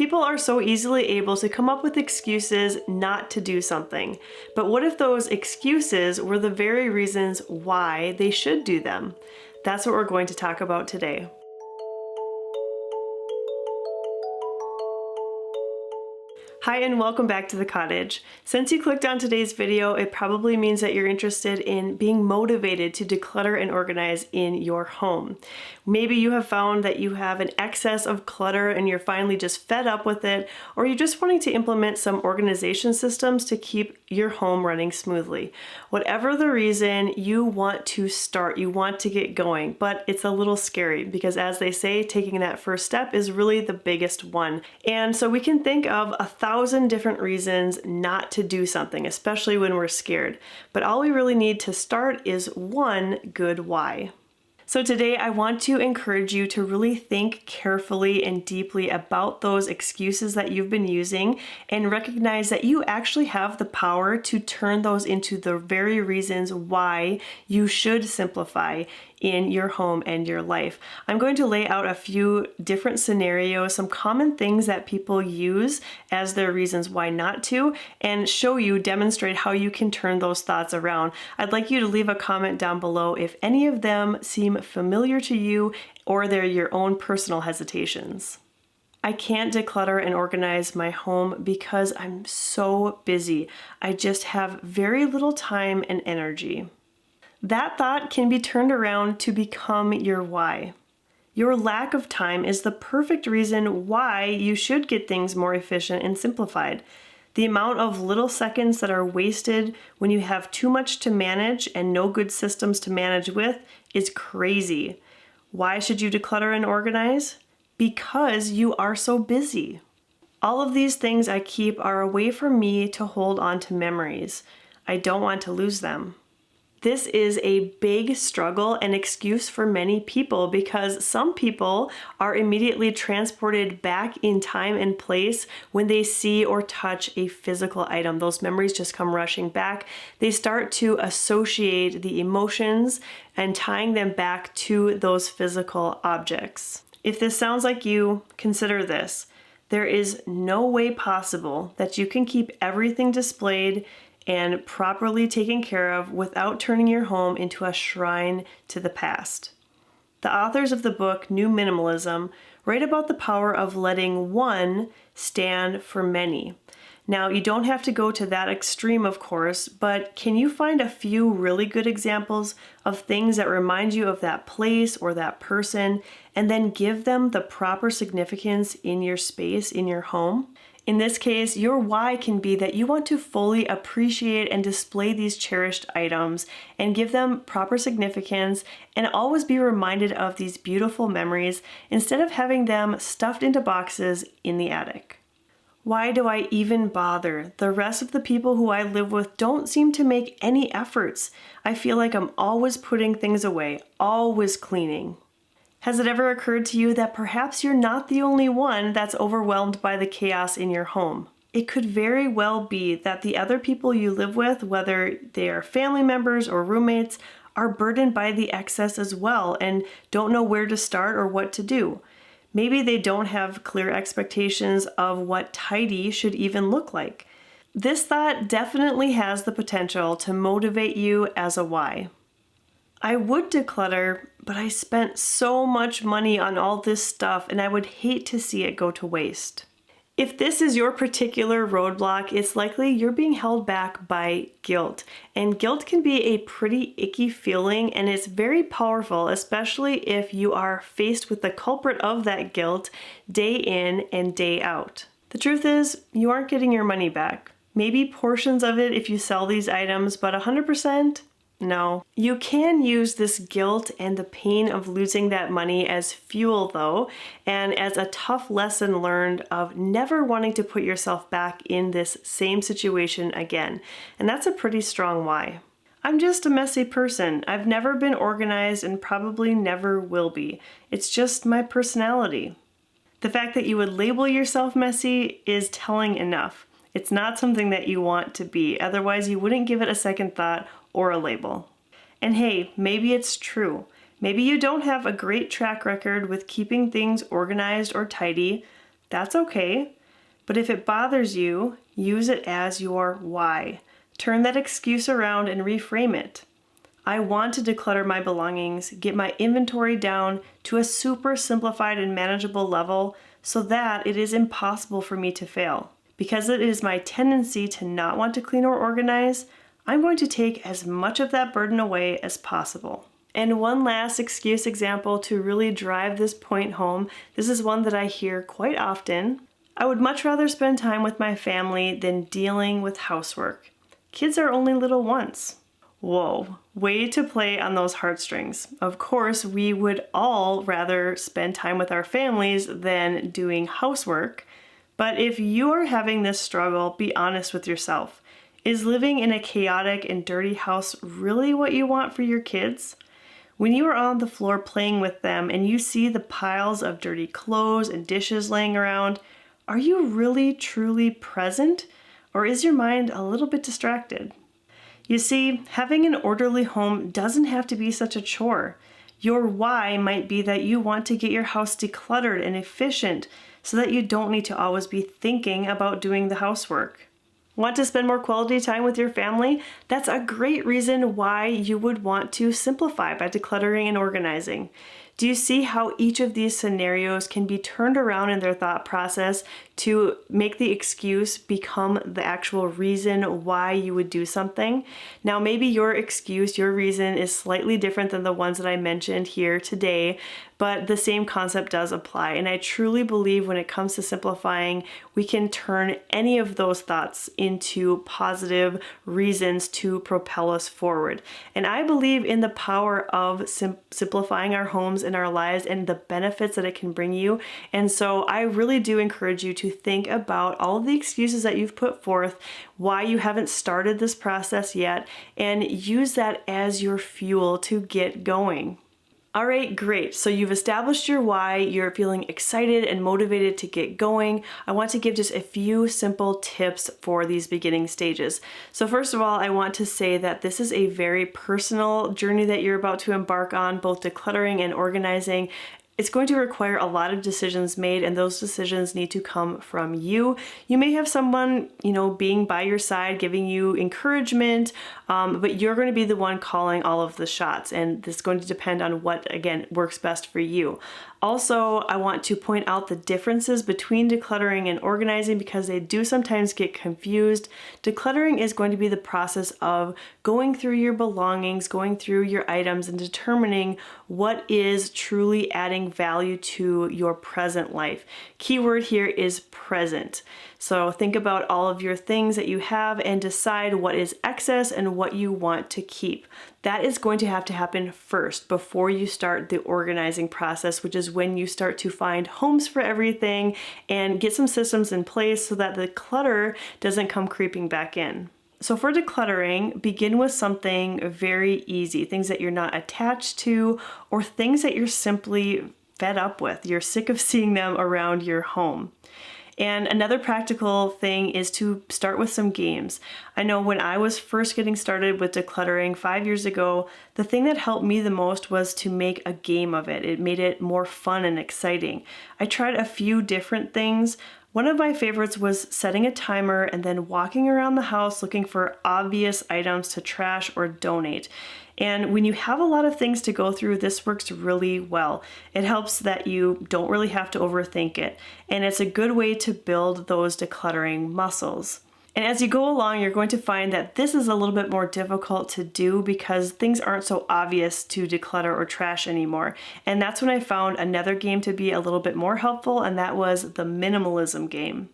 People are so easily able to come up with excuses not to do something. But what if those excuses were the very reasons why they should do them? That's what we're going to talk about today. Hi and welcome back to the cottage. Since you clicked on today's video, it probably means that you're interested in being motivated to declutter and organize in your home. Maybe you have found that you have an excess of clutter and you're finally just fed up with it, or you're just wanting to implement some organization systems to keep your home running smoothly. Whatever the reason, you want to start, you want to get going, but it's a little scary because, as they say, taking that first step is really the biggest one. And so we can think of 1,000 different reasons not to do something, especially when we're scared. But all we really need to start is one good why. So today I want to encourage you to really think carefully and deeply about those excuses that you've been using and recognize that you actually have the power to turn those into the very reasons why you should simplify in your home and your life. I'm going to lay out a few different scenarios, some common things that people use as their reasons why not to, and demonstrate how you can turn those thoughts around. I'd like you to leave a comment down below if any of them seem familiar to you or they're your own personal hesitations. I can't declutter and organize my home because I'm so busy. I just have very little time and energy. That thought can be turned around to become your why. Your lack of time is the perfect reason why you should get things more efficient and simplified. The amount of little seconds that are wasted when you have too much to manage and no good systems to manage with is crazy. Why should you declutter and organize? Because you are so busy. All of these things I keep are a way for me to hold on to memories. I don't want to lose them. This is a big struggle and excuse for many people because some people are immediately transported back in time and place when they see or touch a physical item. Those memories just come rushing back. They start to associate the emotions and tying them back to those physical objects. If this sounds like you, consider this. There is no way possible that you can keep everything displayed and properly taken care of without turning your home into a shrine to the past. The authors of the book New Minimalism write about the power of letting one stand for many. Now, you don't have to go to that extreme, of course, but can you find a few really good examples of things that remind you of that place or that person, and then give them the proper significance in your space, in your home? In this case, your why can be that you want to fully appreciate and display these cherished items and give them proper significance and always be reminded of these beautiful memories instead of having them stuffed into boxes in the attic. Why do I even bother? The rest of the people who I live with don't seem to make any efforts. I feel like I'm always putting things away, always cleaning. Has it ever occurred to you that perhaps you're not the only one that's overwhelmed by the chaos in your home? It could very well be that the other people you live with, whether they are family members or roommates, are burdened by the excess as well and don't know where to start or what to do. Maybe they don't have clear expectations of what tidy should even look like. This thought definitely has the potential to motivate you as a why. I would declutter, but I spent so much money on all this stuff and I would hate to see it go to waste. If this is your particular roadblock, it's likely you're being held back by guilt. And guilt can be a pretty icky feeling and it's very powerful, especially if you are faced with the culprit of that guilt day in and day out. The truth is, you aren't getting your money back. Maybe portions of it if you sell these items, but 100%? No. You can use this guilt and the pain of losing that money as fuel though, and as a tough lesson learned of never wanting to put yourself back in this same situation again. And that's a pretty strong why. I'm just a messy person. I've never been organized and probably never will be. It's just my personality. The fact that you would label yourself messy is telling enough. It's not something that you want to be, otherwise you wouldn't give it a second thought or a label. And hey, maybe it's true. Maybe you don't have a great track record with keeping things organized or tidy. That's okay. But if it bothers you, use it as your why. Turn that excuse around and reframe it. I want to declutter my belongings, get my inventory down to a super simplified and manageable level so that it is impossible for me to fail. Because it is my tendency to not want to clean or organize, I'm going to take as much of that burden away as possible. And one last excuse example to really drive this point home. This is one that I hear quite often. I would much rather spend time with my family than dealing with housework. Kids are only little once. Whoa, way to play on those heartstrings. Of course, we would all rather spend time with our families than doing housework. But if you are having this struggle, be honest with yourself. Is living in a chaotic and dirty house really what you want for your kids? When you are on the floor playing with them and you see the piles of dirty clothes and dishes laying around, are you really truly present? Or is your mind a little bit distracted? You see, having an orderly home doesn't have to be such a chore. Your why might be that you want to get your house decluttered and efficient so that you don't need to always be thinking about doing the housework. Want to spend more quality time with your family? That's a great reason why you would want to simplify by decluttering and organizing. Do you see how each of these scenarios can be turned around in their thought process to make the excuse become the actual reason why you would do something? Now, maybe your excuse, your reason is slightly different than the ones that I mentioned here today, but the same concept does apply. And I truly believe when it comes to simplifying, we can turn any of those thoughts into positive reasons to propel us forward. And I believe in the power of simplifying our homes and our lives and the benefits that it can bring you. And so I really do encourage you to think about all of the excuses that you've put forth, why you haven't started this process yet, and use that as your fuel to get going. All right, great. So you've established your why, you're feeling excited and motivated to get going. I want to give just a few simple tips for these beginning stages. So first of all, I want to say that this is a very personal journey that you're about to embark on, both decluttering and organizing. It's going to require a lot of decisions made, and those decisions need to come from you. You may have someone, being by your side, giving you encouragement, but you're going to be the one calling all of the shots, and this is going to depend on what, again, works best for you. Also, I want to point out the differences between decluttering and organizing because they do sometimes get confused. Decluttering is going to be the process of going through your belongings, going through your items, and determining what is truly adding value to your present life. Keyword here is present. So think about all of your things that you have and decide what is excess and what you want to keep. That is going to happen first before you start the organizing process, which is when you start to find homes for everything and get some systems in place so that the clutter doesn't come creeping back in. So for decluttering, begin with something very easy, things that you're not attached to or things that you're simply fed up with. You're sick of seeing them around your home. And another practical thing is to start with some games. I know when I was first getting started with decluttering 5 years ago, the thing that helped me the most was to make a game of it. It made it more fun and exciting. I tried a few different things. One of my favorites was setting a timer and then walking around the house looking for obvious items to trash or donate. And when you have a lot of things to go through, this works really well. It helps that you don't really have to overthink it. And it's a good way to build those decluttering muscles. And as you go along, you're going to find that this is a little bit more difficult to do because things aren't so obvious to declutter or trash anymore. And that's when I found another game to be a little bit more helpful, and that was the minimalism game.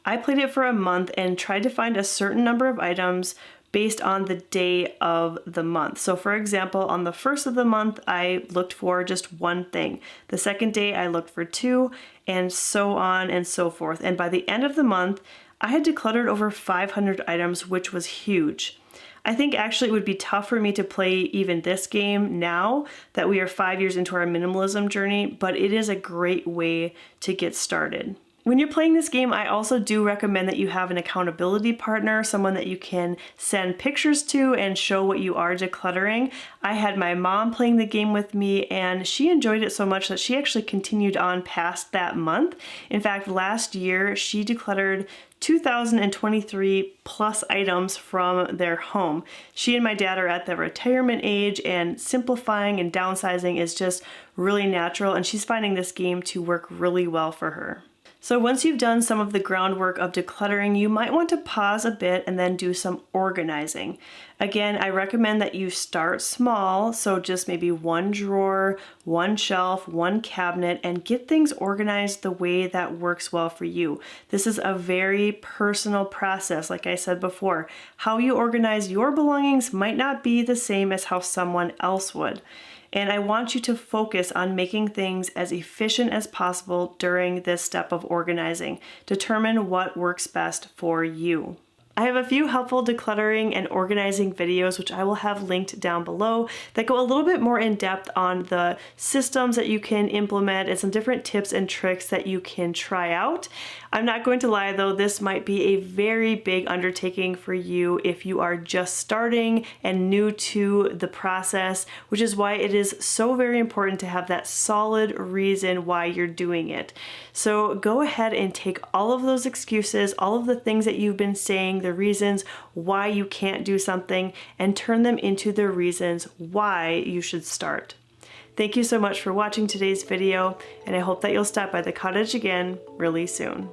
I played it for a month and tried to find a certain number of items based on the day of the month. So for example, on the first of the month, I looked for just one thing. The second day, I looked for two, and so on and so forth. And by the end of the month, I had decluttered over 500 items, which was huge. I think actually it would be tough for me to play even this game now that we are 5 years into our minimalism journey, but it is a great way to get started. When you're playing this game, I also do recommend that you have an accountability partner, someone that you can send pictures to and show what you are decluttering. I had my mom playing the game with me, and she enjoyed it so much that she actually continued on past that month. In fact, last year she decluttered 2,023 plus items from their home. She and my dad are at the retirement age, and simplifying and downsizing is just really natural, and she's finding this game to work really well for her. So once you've done some of the groundwork of decluttering, you might want to pause a bit and then do some organizing. Again, I recommend that you start small, so just maybe one drawer, one shelf, one cabinet, and get things organized the way that works well for you. This is a very personal process, like I said before. How you organize your belongings might not be the same as how someone else would. And I want you to focus on making things as efficient as possible during this step of organizing. Determine what works best for you. I have a few helpful decluttering and organizing videos, which I will have linked down below, that go a little bit more in depth on the systems that you can implement and some different tips and tricks that you can try out. I'm not going to lie though, this might be a very big undertaking for you if you are just starting and new to the process, which is why it is so very important to have that solid reason why you're doing it. So go ahead and take all of those excuses, all of the things that you've been saying, the reasons why you can't do something, and turn them into the reasons why you should start. Thank you so much for watching today's video, and I hope that you'll stop by the cottage again really soon.